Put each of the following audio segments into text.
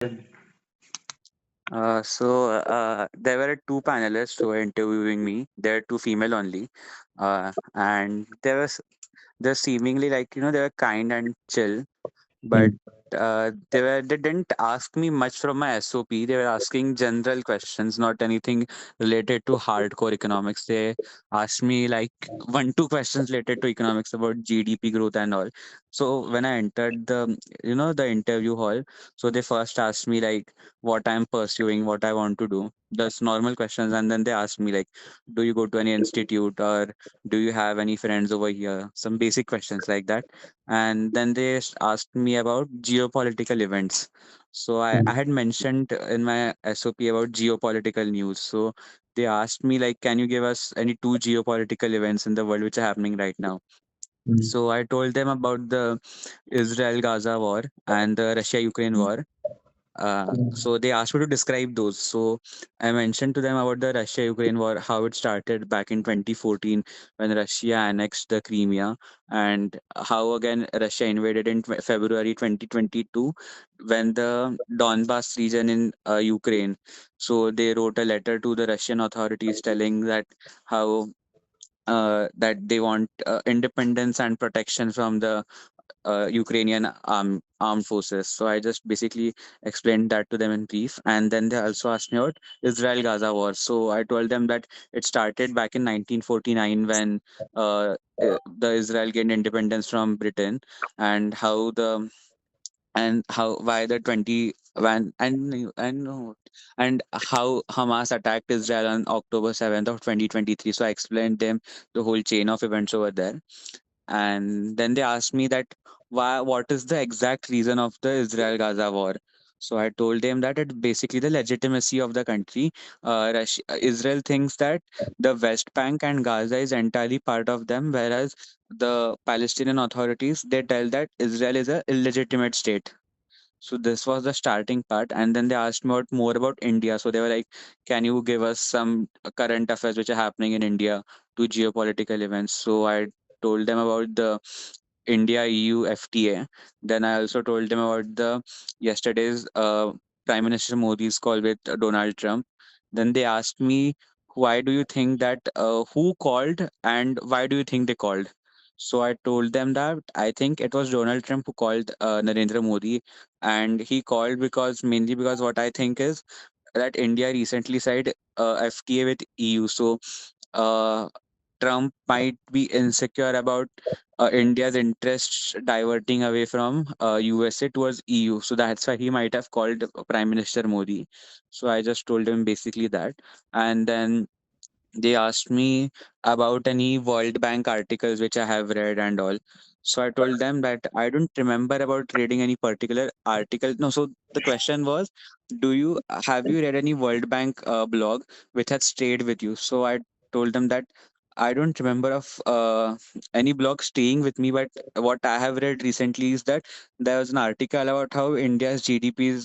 There were two panelists who were interviewing me. They're two female only, and they're seemingly like they were kind and chill, but Mm, they didn't ask me much from my SOP. They were asking general questions, not anything related to hardcore economics. They asked me like one two questions related to economics about GDP growth and all. So when I entered the interview hall, so they first asked me like what I'm pursuing, what I want to do. That's normal questions, and then they asked me like, do you go to any institute, or do you have any friends over here? Some basic questions like that. And then they asked me about geopolitical events. So I mm, had mentioned in my SOP about geopolitical news. So they asked me like, can you give us any two geopolitical events in the world which are happening right now? mm, So I told them about the Israel Gaza war and the Russia Ukraine war. So they asked me to describe those. So I mentioned to them about the Russia-Ukraine war, how it started back in 2014 when Russia annexed the Crimea, and how again Russia invaded in February 2022 when the Donbas region in Ukraine. So they wrote a letter to the Russian authorities telling that how that they want independence and protection from the Ukrainian armed forces. So I just basically explained that to them in brief. And then they also asked me about Israel Gaza war. So I told them that it started back in 1949 when the Israel gained independence from Britain, and how why the 20 when and no, and how Hamas attacked Israel on October 7th of 2023. So I explained them the whole chain of events over there. And then they asked me that what is the exact reason of the Israel Gaza war. So I told them that it's basically the legitimacy of the country. Israel thinks that the West Bank and Gaza is entirely part of them, whereas the Palestinian authorities, they tell that Israel is a illegitimate state. So this was the starting part, and then they asked me about more about India. So they were like, "Can you give us some current affairs which are happening in India to geopolitical events?" So I told them about the India EU FTA. Then I also told them about the yesterday's Prime Minister Modi's call with Donald Trump. Then they asked me, why do you think that who called and why do you think they called? So I told them that I think it was Donald Trump who called Narendra Modi, and he called because mainly because what I think is that India recently signed FTA with EU. So uh, Trump might be insecure about India's interests diverting away from USA towards EU. So that's why he might have called Prime Minister Modi. So I just told him basically that. And then they asked me about any World Bank articles which I have read and all. So I told them that I don't remember about reading any particular article. No, so the question was, do you have you read any World Bank blog which has stayed with you? So I told them that I don't remember of any blog staying with me, but what I have read recently is that there was an article about how India's GDP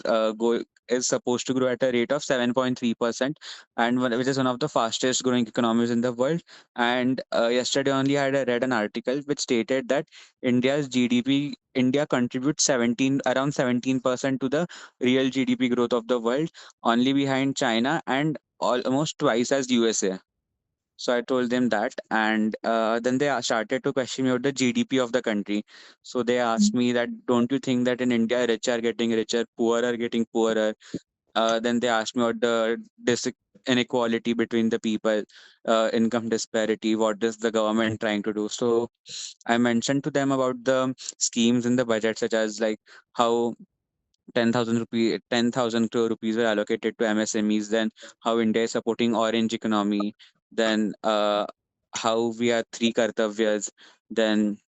is supposed to grow at a rate of 7.3%, and which is one of the fastest growing economies in the world. And yesterday only I had read an article which stated that India contributes 17% to the real GDP growth of the world, only behind China and almost twice as USA. So I told them that, and then they started to question me about the GDP of the country. So they asked me that, don't you think that in India rich are getting richer, poor are getting poorer? Then they asked me about the inequality between the people, income disparity. What is the government trying to do? So I mentioned to them about the schemes in the budget, such as like how 10,000 crore rupees were allocated to MSMEs. Then how India is supporting orange economy. Then how we are three kartavyas. Then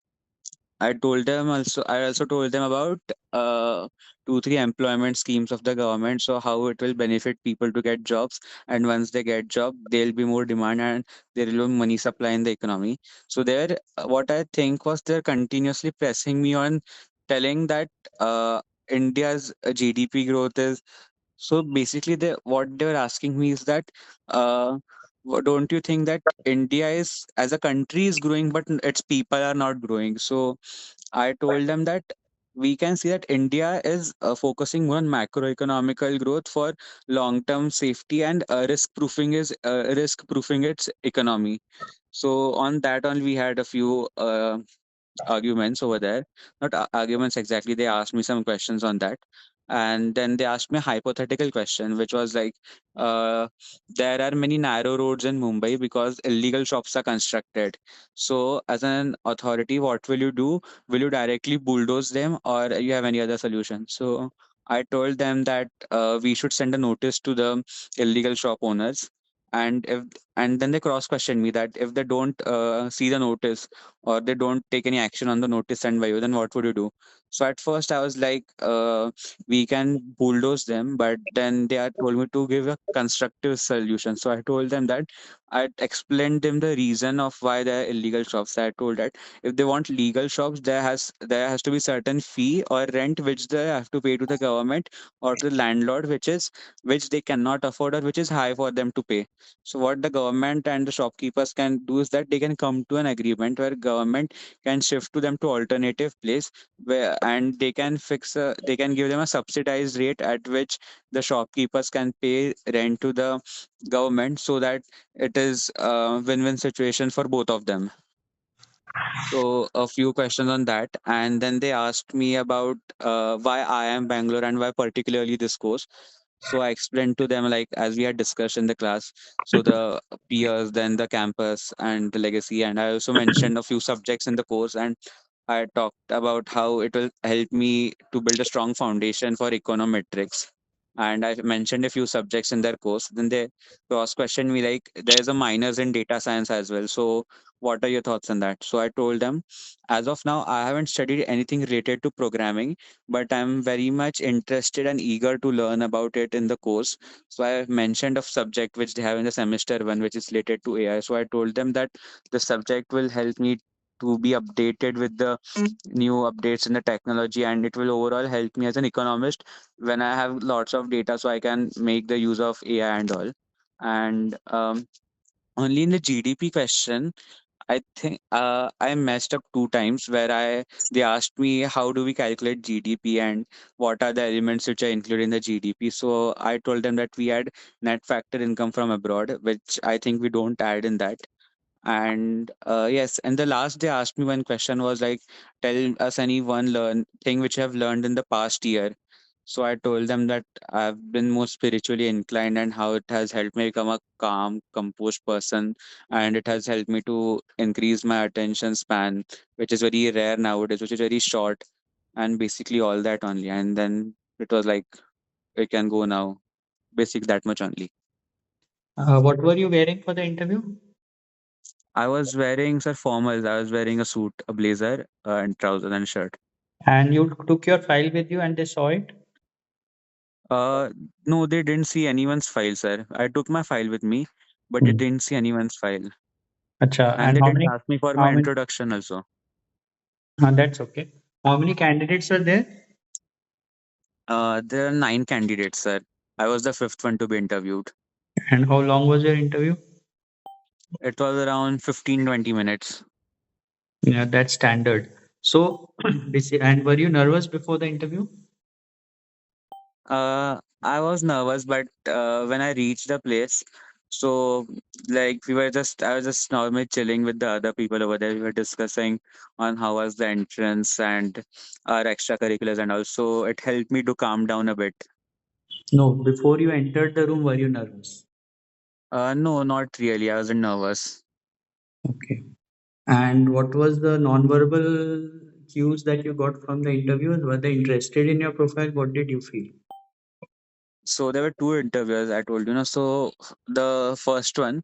I also told them about uh, two, three employment schemes of the government. So how it will benefit people to get jobs. And once they get job, there'll be more demand and there will be money supply in the economy. So what I think was they're continuously pressing me on telling that India's GDP growth is so basically, what they were asking me is that, uh, don't you think that India is as a country is growing, but its people are not growing? So I told them that we can see that India is focusing more on macroeconomical growth for long-term safety and risk proofing its economy. So on that on, we had a few arguments over there. Not arguments exactly. They asked me some questions on that. And then they asked me a hypothetical question, which was like, uh, there are many narrow roads in Mumbai because illegal shops are constructed. So, as an authority, what will you do? Will you directly bulldoze them, or you have any other solution? So, I told them that we should send a notice to the illegal shop owners, and if and then they cross questioned me that if they don't see the notice or they don't take any action on the notice sent by you, then what would you do? So at first I was like, we can bulldoze them, but then they had told me to give a constructive solution. So I told them that I explained them the reason of why there are illegal shops. I told that if they want legal shops, there has to be certain fee or rent which they have to pay to the government or to the landlord, which they cannot afford or which is high for them to pay. So what the government and the shopkeepers can do is that they can come to an agreement where government can shift to them to alternative place where, and they can give them a subsidized rate at which the shopkeepers can pay rent to the government, so that it is a win-win situation for both of them. So a few questions on that, and then they asked me about why I am Bangalore and why particularly this course. So I explained to them, like as we had discussed in the class, so the peers, then the campus and the legacy, and I also mentioned a few subjects in the course, and I talked about how it will help me to build a strong foundation for econometrics. And I mentioned a few subjects in their course. Then they cross questioned me like there's a minors in data science as well. So what are your thoughts on that? So I told them, as of now, I haven't studied anything related to programming, but I'm very much interested and eager to learn about it in the course. So I mentioned a subject which they have in the semester one, which is related to AI. So I told them that the subject will help me to be updated with the new updates in the technology, and it will overall help me as an economist when I have lots of data, so I can make the use of AI and all. And only in the GDP question, I think I messed up two times where I they asked me how do we calculate GDP and what are the elements which are included in the GDP. So I told them that we had net factor income from abroad, which I think we don't add in that. And yes, and the last they asked me one question was like, tell us any one learn thing which you have learned in the past year. So I told them that I've been more spiritually inclined and how it has helped me become a calm, composed person. And it has helped me to increase my attention span, which is very rare nowadays, which is very short. And basically all that only. And then it was like, we can go now. Basic that much only. What were you wearing for the interview? I was wearing, sir, formals. I was wearing a suit, a blazer, and trousers and shirt. And you took your file with you and they saw it? Uh, no, they didn't see anyone's file, sir. I took my file with me, but they Hmm. didn't see anyone's file. Acha, And and they didn't ask me for my how many, introduction also. that's okay. How many candidates were there? There are 9 candidates, sir. I was the fifth one to be interviewed. And how long was your interview? It was around 15-20 minutes. Yeah, that's standard. So, and were you nervous before the interview? I was nervous, but when I reached the place, so like I was just normally chilling with the other people over there. We were discussing on how was the entrance and our extracurriculars, and also it helped me to calm down a bit. No, before you entered the room, were you nervous? No, not really. I wasn't nervous. Okay. And what was the non-verbal cues that you got from the interviewers? Were they interested in your profile? What did you feel? So there were two interviewers, I told you. So the first one,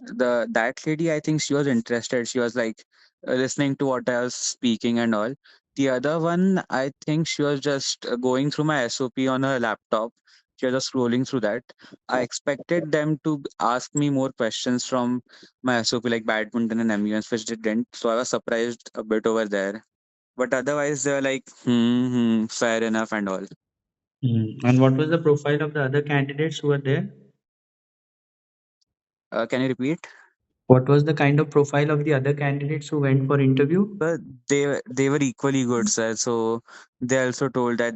the that lady, I think she was interested. She was like listening to what I was speaking and all. The other one, I think she was just going through my SOP on her laptop. She was just scrolling through that. I expected them to ask me more questions from my SOP, like badminton and MUNs, which they didn't. So I was surprised a bit over there. But otherwise, they're like, fair enough and all. And what was the profile of the other candidates who were there? Can you repeat? What was the kind of profile of the other candidates who went for interview? But they were equally good, sir. So they also told that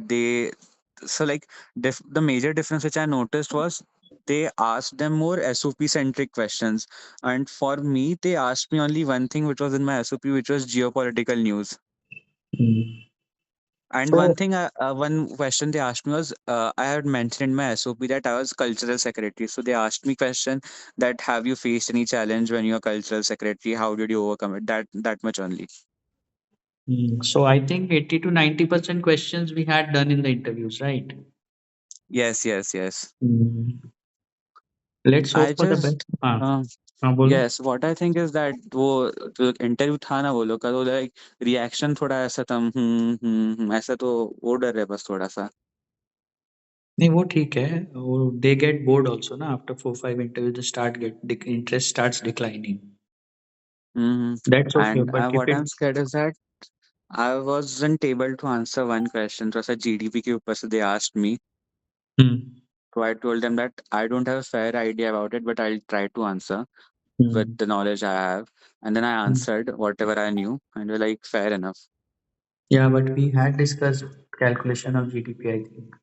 so like the major difference which I noticed was they asked them more SOP centric questions, and for me they asked me only one thing which was in my SOP, which was geopolitical news. Mm. And So, one question they asked me was, I had mentioned in my SOP that I was cultural secretary. So they asked me question that have you faced any challenge when you are cultural secretary? How did you overcome it? That much only. so I think 80 to 90% questions we had done in the interviews, right? Yes, yes, yes. Mm. Let's I hope for the just best. हाँ uh, हाँ बोलो. yes, what I think is that वो जो interview था ना वो लोग का तो लाइक रिएक्शन थोड़ा ऐसा था ऐसा तो वो डर है बस थोड़ा सा. नहीं वो ठीक है वो they get bored also ना after 4 5 interviews they start get interest starts declining. Hmm. That's okay And but if what I'm it scared is that I wasn't able to answer one question. So a GDP के ऊपर से they asked me. hmm, So I told them that I don't have a fair idea about it, but I'll try to answer with hmm, the knowledge I have. And then I hmm. answered whatever I knew, and they're like, fair enough. Yeah but we had discussed calculation of GDP I think.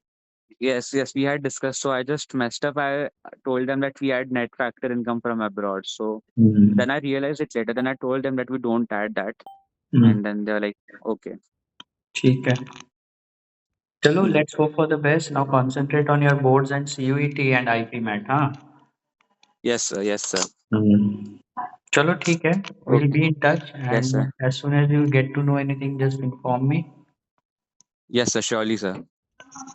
Yes, yes, we had discussed. So I just messed up. I told them that we had net factor income from abroad. So Hmm. then I realized it later. Then I told them that we don't add that. Hmm. And then they're like, okay. ठीक है चलो Hmm. let's hope for the best now concentrate on your boards and CUET and IP mat हाँ. Yes, sir. Yes, sir. Hmm. चलो ठीक है we'll Okay. be in touch Yes, and sir. as soon as you get to know anything just inform me. Yes, sir. Surely, sir.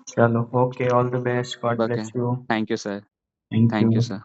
चलो okay all the best God Okay. bless you. Thank you, sir. Thank Thank you, you. sir.